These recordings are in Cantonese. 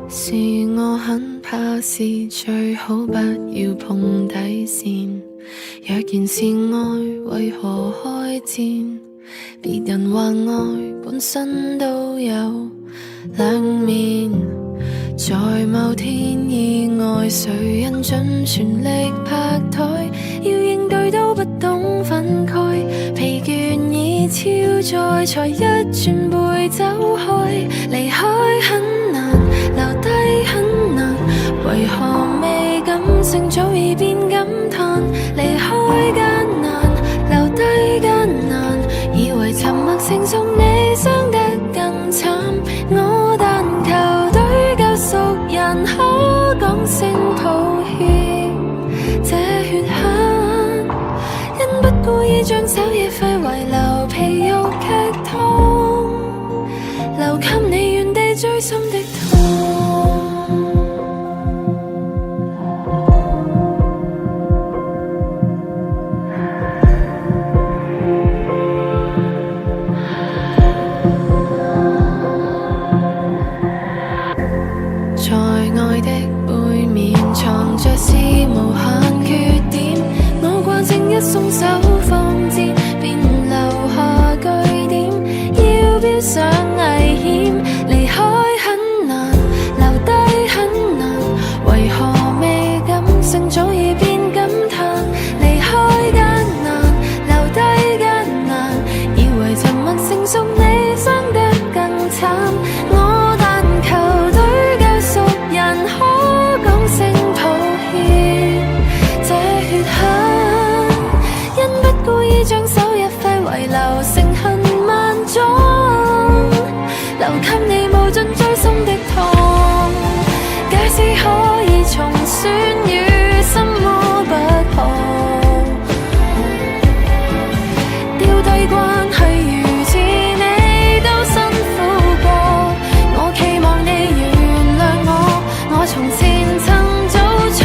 是我很怕事，最好不要碰底線。若然是愛，為何開戰？別人話愛本身都有兩面，在某天意外，誰人盡全力拍台，要應對都不懂分開，疲倦已超載，才一轉背走開。離開很難，留低很難，為何未感性早已變感嘆？離開艱難，留低艱難，以為沉默成熟你傷得更慘。我但求對救贖人可講聲抱歉，這血痕因不故意將手野廢遺留皮肉劇痛，留給你原地追心的痛。在愛的背面藏着是無限缺點，我慣性一鬆手放箭，便留下句點，要飆上危險。離開很難，留低很難，為何未感性早已變感嘆？離開艱難，留低艱難，以為沉默成熟你傷得更慘。我但求對救贖人可講聲抱歉，這血痕因不故意將手一揮遺留成恨萬種，留給你無盡追心的痛。假使可以重選與什麼不同，丟低關係如此你都辛苦過，我期望你原諒我，我從前曾做錯，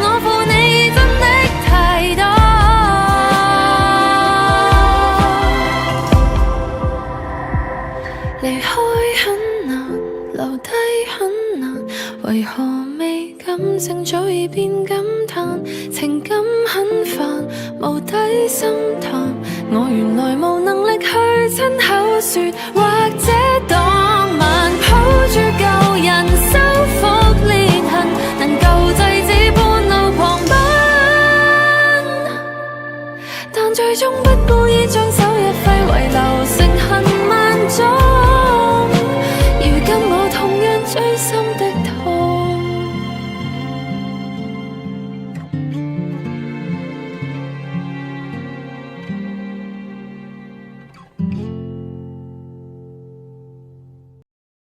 我負你真的太多。離開很難，留低很難，為何未感性早已變感嘆？情感很煩，無底深潭，我原來無能力去親口說，或者當晚抱住舊人修復裂痕，能夠制止半路狂奔，但最終不故意將